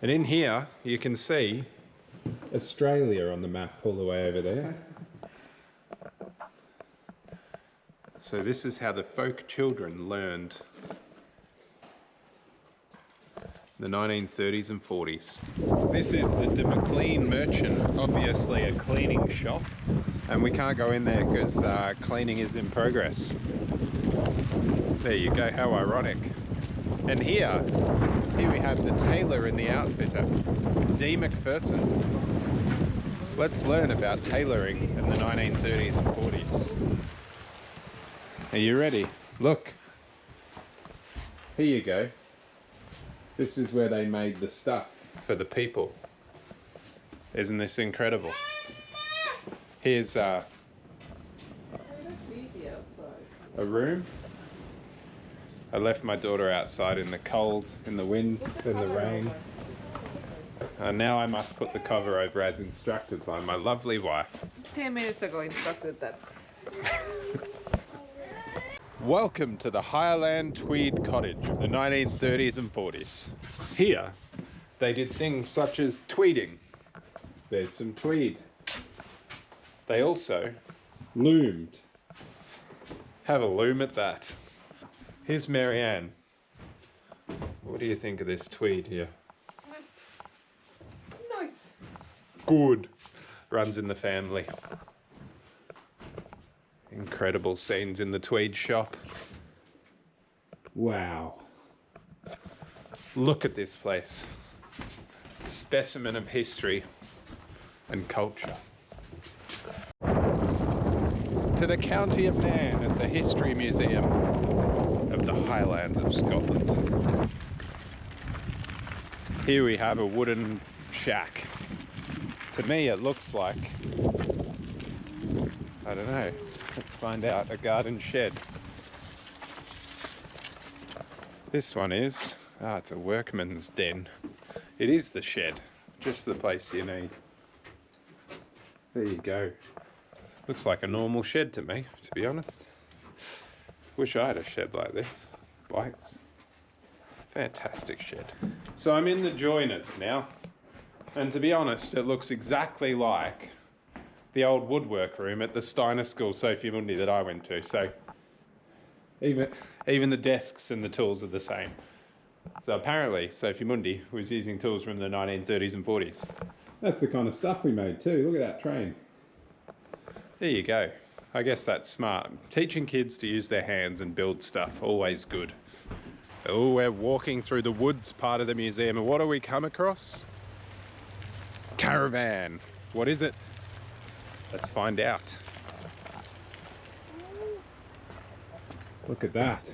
And in here you can see Australia on the map all the way over there. So this is how the folk children learned in the 1930s and 40s. This is the De McLean Merchant, obviously a cleaning shop, and we can't go in there because cleaning is in progress. There you go, how ironic. And here we have the tailor and the outfitter, D. McPherson. Let's learn about tailoring in the 1930s and 40s. Are you ready? Look. Here you go. This is where they made the stuff for the people. Isn't this incredible? Here's a room. I left my daughter outside in the cold, in the wind, in the rain. And now I must put the cover over as instructed by my lovely wife. 10 minutes ago instructed that. Welcome to the Highland Tweed Cottage of the 1930s and 40s. Here, they did things such as tweeding. There's some tweed. They also loomed. Have a loom at that. Here's Marianne. What do you think of this tweed here? Nice. Good. Runs in the family. Incredible scenes in the tweed shop. Wow. Look at this place. Specimen of history and culture. To the County of Nairn at the History Museum of the Highlands of Scotland. Here we have a wooden shack. To me it looks like, I don't know, let's find out, a garden shed. This one is, it's a workman's den. It is the shed, just the place you need. There you go. Looks like a normal shed to me, to be honest. Wish I had a shed like this. Bikes. Fantastic shed. So I'm in the joiners now. And to be honest, it looks exactly like the old woodwork room at the Steiner School, Sophia Mundi, that I went to. So even the desks and the tools are the same. So apparently Sophia Mundi was using tools from the 1930s and 40s. That's the kind of stuff we made too. Look at that train. There you go. I guess that's smart. Teaching kids to use their hands and build stuff, always good. Oh, we're walking through the woods part of the museum, and what do we come across? Caravan. What is it? Let's find out. Look at that.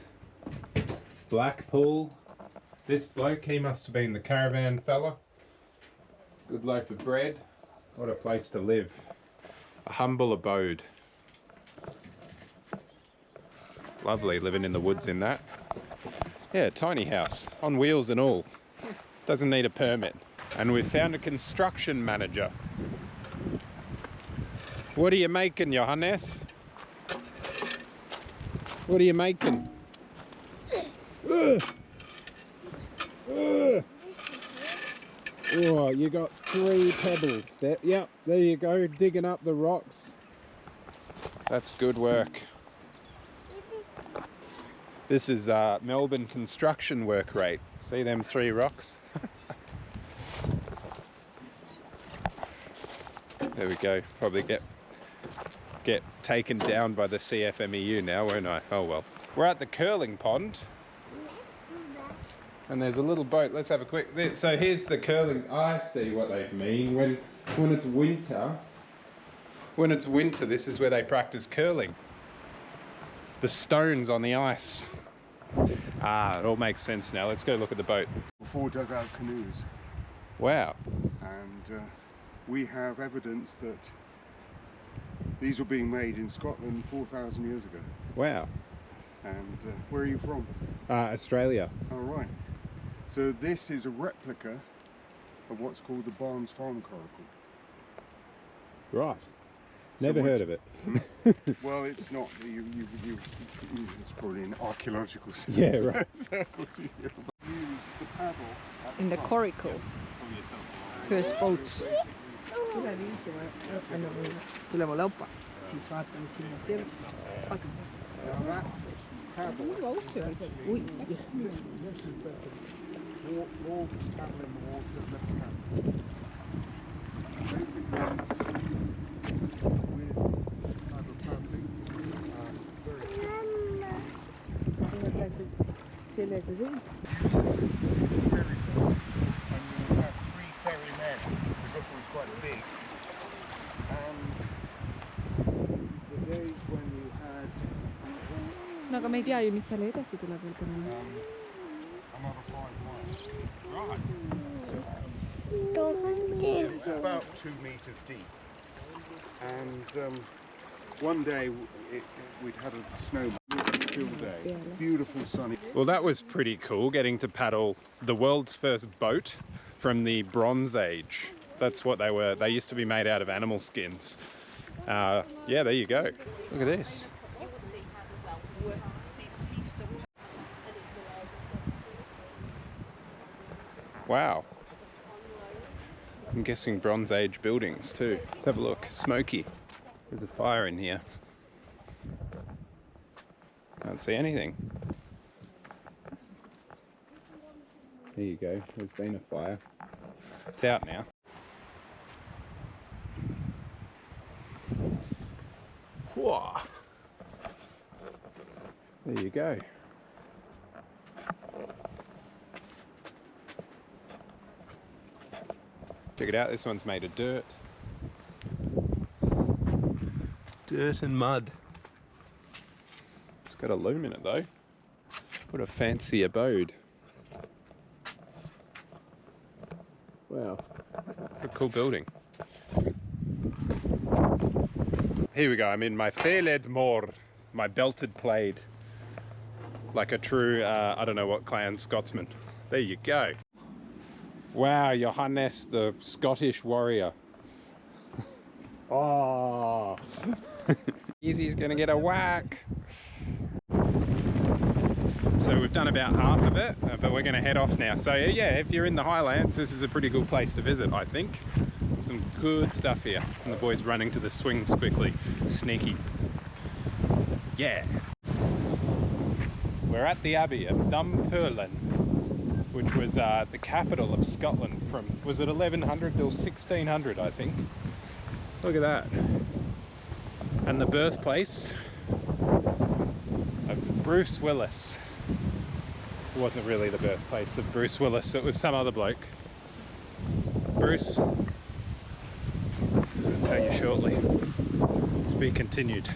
Blackpool. This bloke, he must have been the caravan fella. Good loaf of bread. What a place to live. A humble abode. Lovely living in the woods in that. Yeah, tiny house, on wheels and all. Doesn't need a permit. And we've found a construction manager. What are you making, Johannes? What are you making? Oh, you got 3 pebbles there. Yep, there you go, digging up the rocks. That's good work. This is Melbourne construction work rate. See them 3 rocks? There we go. Probably get taken down by the CFMEU now, won't I? Oh well. We're at the curling pond. And there's a little boat. Let's have a quick. So here's the curling. I see what they mean. When it's winter. When it's winter, this is where they practice curling. The stones on the ice. It all makes sense now. Let's go look at the boat. 4 dugout canoes. Wow. And we have evidence that these were being made in Scotland 4,000 years ago. Wow. And where are you from? Australia. All right. So this is a replica of what's called the Barnes Farm Coracle. Right. Never heard of it. Well, it's not. It's probably an archaeological. Yeah, right. In the coracle. First boats. no aga me ei tea ju, mis seal edasi tuleb veel põnema. Another 5 miles. Right. It's about 2 meters deep. And one day we'd had a snow still day. Beautiful sunny. Well, that was pretty cool, getting to paddle the world's first boat from the Bronze Age. That's what they were. They used to be made out of animal skins. Yeah, there you go. Look at this. Wow. I'm guessing Bronze Age buildings too. Let's have a look. Smoky. There's a fire in here. Can't see anything. There you go. There's been a fire. It's out now. Whoa. There you go. Check it out, this one's made of dirt. Dirt and mud. It's got a loom in it though. What a fancy abode. Wow, what a cool building. Here we go, I'm in my Fairled Moor, my belted plaid. Like a true, I don't know what clan, Scotsman. There you go. Wow, Johannes, the Scottish warrior. Oh, Easy's gonna get a whack. So we've done about half of it, but we're gonna head off now. So yeah, if you're in the Highlands, this is a pretty good place to visit, I think. Some good stuff here. And the boys running to the swings quickly. Sneaky. Yeah. We're at the Abbey of Dunfermline, which was the capital of Scotland from, was it 1100 till 1600, I think. Look at that. And the birthplace of Bruce Willis. It wasn't really the birthplace of Bruce Willis, it was some other bloke. Bruce, I'll tell you shortly. To be continued.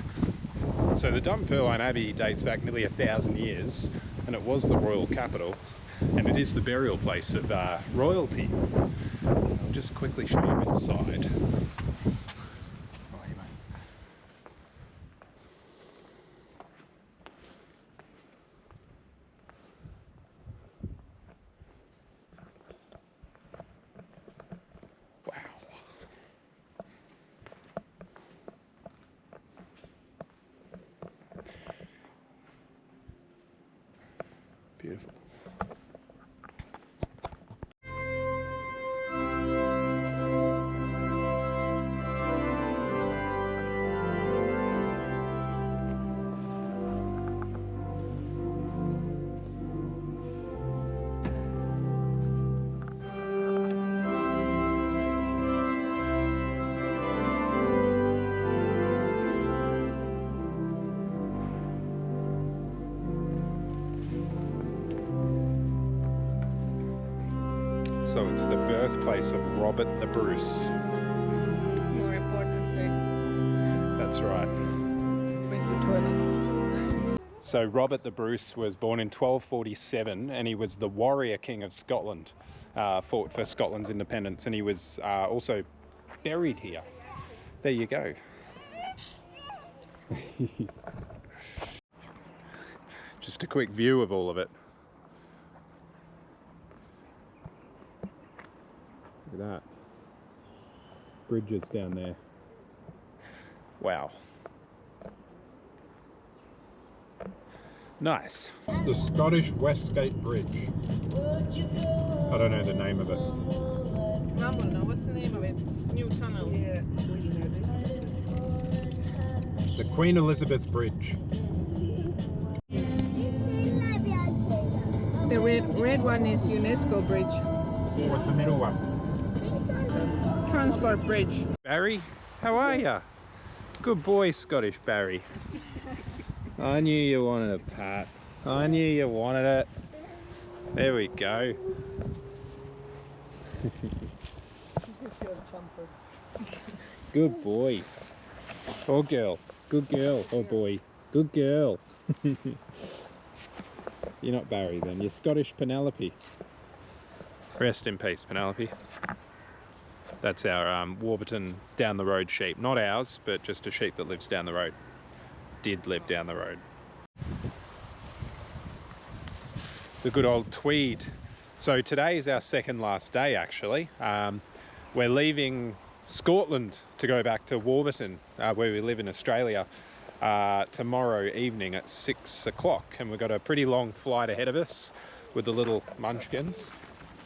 So the Dunfermline Abbey dates back nearly 1,000 years, and it was the royal capital. And it is the burial place of royalty. I'll just quickly show you inside. Wow. Beautiful. So it's the birthplace of Robert the Bruce. More importantly. That's right. So Robert the Bruce was born in 1247 and he was the warrior king of Scotland, fought for Scotland's independence, and he was also buried here. There you go. Just a quick view of all of it. Look at that. Bridges down there. Wow. Nice. The Scottish Westgate Bridge. I don't know the name of it. Mum will know. What's the name of it? New tunnel. Yeah. The Queen Elizabeth Bridge. The red one is UNESCO Bridge. What's the middle one? Transport Bridge. Barry, how are ya? Good boy, Scottish Barry. I knew you wanted a pat. I knew you wanted it. There we go. Good boy. Or girl. Good girl. Or boy. Good girl. You're not Barry then, you're Scottish Penelope. Rest in peace, Penelope. That's our Warburton down the road sheep. Not ours, but just a sheep that lives down the road. Did live down the road. The good old Tweed. So today is our second last day actually. We're leaving Scotland to go back to Warburton, where we live in Australia, tomorrow evening at 6 o'clock. And we've got a pretty long flight ahead of us with the little munchkins.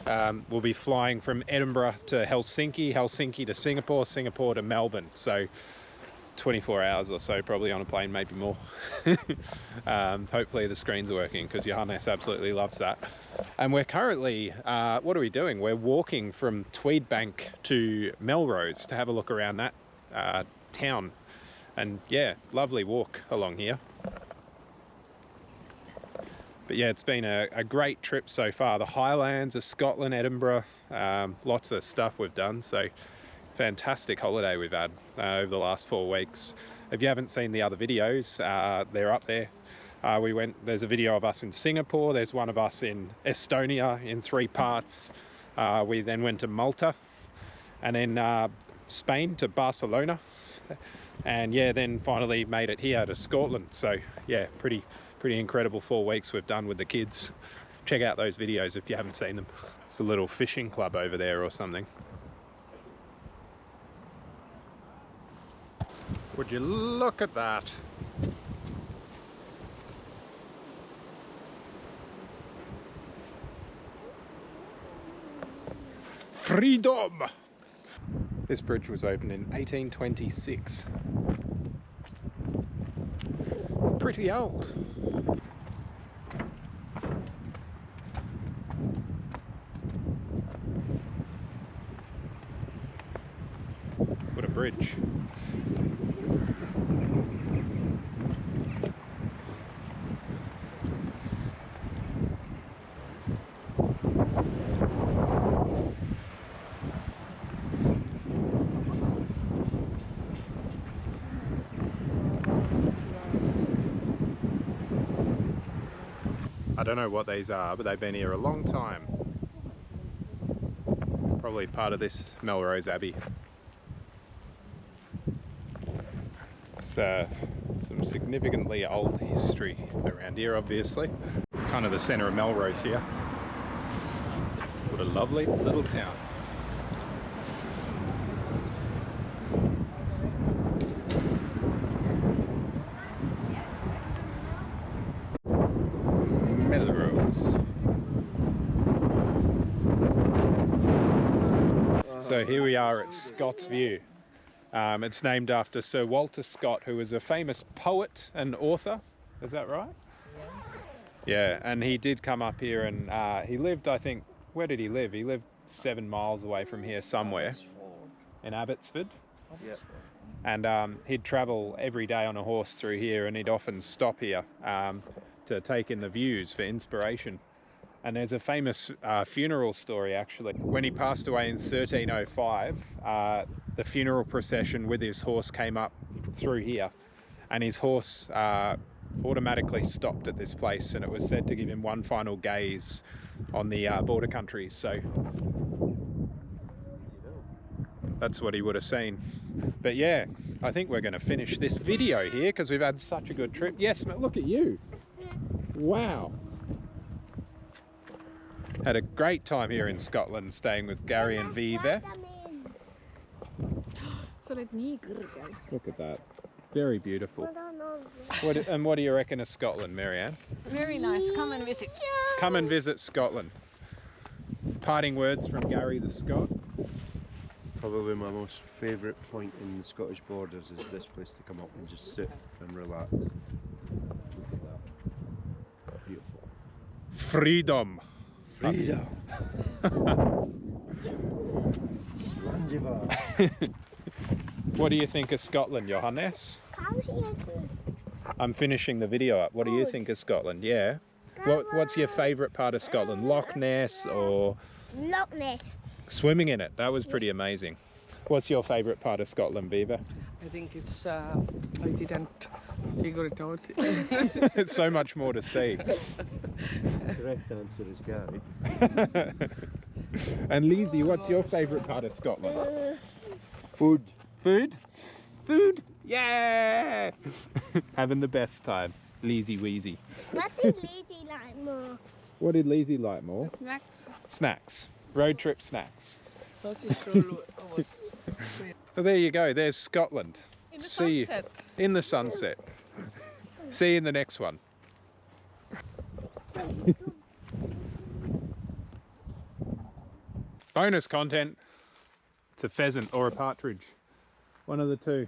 We'll be flying from Edinburgh to Helsinki, Helsinki to Singapore, Singapore to Melbourne. So 24 hours or so probably on a plane, maybe more. Hopefully the screens are working because Johannes absolutely loves that. And we're currently, what are we doing? We're walking from Tweedbank to Melrose to have a look around that town. And yeah, lovely walk along here. But yeah, it's been a great trip so far. The highlands of Scotland, Edinburgh, lots of stuff we've done. So fantastic holiday we've had over the last 4 weeks. If you haven't seen the other videos, they're up there. There's a video of us in Singapore. There's one of us in Estonia in 3 parts. We then went to Malta and then Spain to Barcelona. And yeah, then finally made it here to Scotland. So yeah, pretty incredible 4 weeks we've done with the kids. Check out those videos if you haven't seen them. It's a little fishing club over there or something. Would you look at that? Freedom! This bridge was opened in 1826. Pretty old. What a bridge. I don't know what these are, but they've been here a long time. Probably part of this Melrose Abbey. It's some significantly old history around here, obviously. Kind of the centre of Melrose here. What a lovely little town. So here we are at Scott's View. It's named after Sir Walter Scott, who was a famous poet and author. Is that right? Yeah, and he did come up here and he lived, I think, where did he live? He lived 7 miles away from here somewhere. In Abbotsford. Yep. And he'd travel every day on a horse through here, and he'd often stop here to take in the views for inspiration. And there's a famous funeral story actually. When he passed away in 1305, the funeral procession with his horse came up through here, and his horse automatically stopped at this place, and it was said to give him one final gaze on the border countries. So that's what he would have seen. But yeah, I think we're going to finish this video here because we've had such a good trip. Yes, but look at you. Wow. Had a great time here in Scotland, staying with Gary and Viva. Look at that. Very beautiful. What do you reckon of Scotland, Marianne? Very nice. Come and visit. Come and visit Scotland. Parting words from Gary the Scot. Probably my most favourite point in the Scottish borders is this place to come up and just sit and relax. Look at that. Beautiful. Freedom. Freedom. What do you think of Scotland, Johannes? I'm finishing the video up. What do you think of Scotland? Yeah. What's your favourite part of Scotland? Loch Ness or? Loch Ness. Swimming in it. That was pretty amazing. What's your favourite part of Scotland, Beaver? I think it's, I didn't figure it out. It's so much more to see. Correct answer is Gary. And Lizzie, what's your favourite part of Scotland? Food. Food? Food? Yeah! Having the best time. Leezy Weezy. What did Lady like more? What did Lizzie like more? Snacks. Snacks. Road trip snacks. Sausage roll was sweet. Well, there you go. There's Scotland. In the See sunset. you in the sunset. See you in the next one. Bonus content. It's a pheasant or a partridge. One of the two.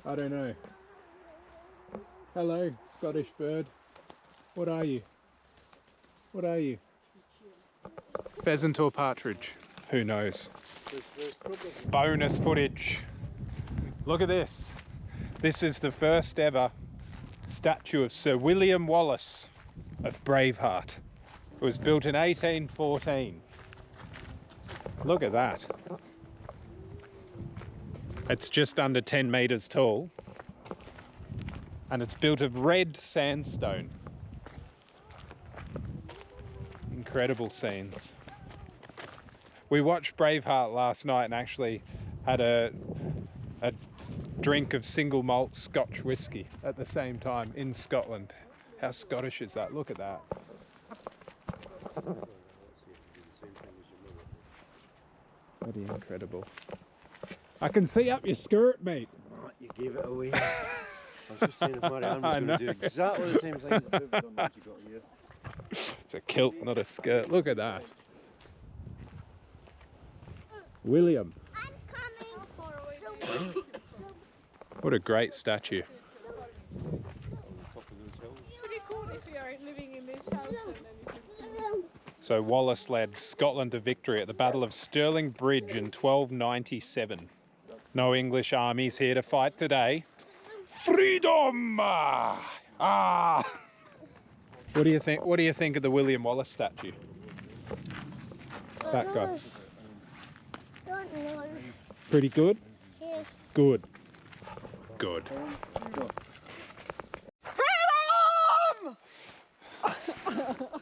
I don't know. Hello, Scottish bird. What are you? What are you? Pheasant or partridge? Who knows? Bonus footage. Look at this. This is the first ever statue of Sir William Wallace of Braveheart. It was built in 1814. Look at that. It's just under 10 metres tall. And it's built of red sandstone. Incredible scenes. We watched Braveheart last night and actually had a drink of single malt Scotch whiskey at the same time in Scotland. How Scottish is that? Look at that. Bloody incredible. I can see up your skirt, mate. Oh, you gave it away. I was just saying if Marianne was going to do exactly the same thing as you've done once you got here. It's a kilt, not a skirt. Look at that. William. I'm coming. What a great statue. Pretty cool if you are living in this house and then you can see. So Wallace led Scotland to victory at the Battle of Stirling Bridge in 1297. No English armies here to fight today. Freedom! Ah! What do you think? What do you think of the William Wallace statue? That guy. Don't know. Pretty good? Yes. Good. Good. Freedom!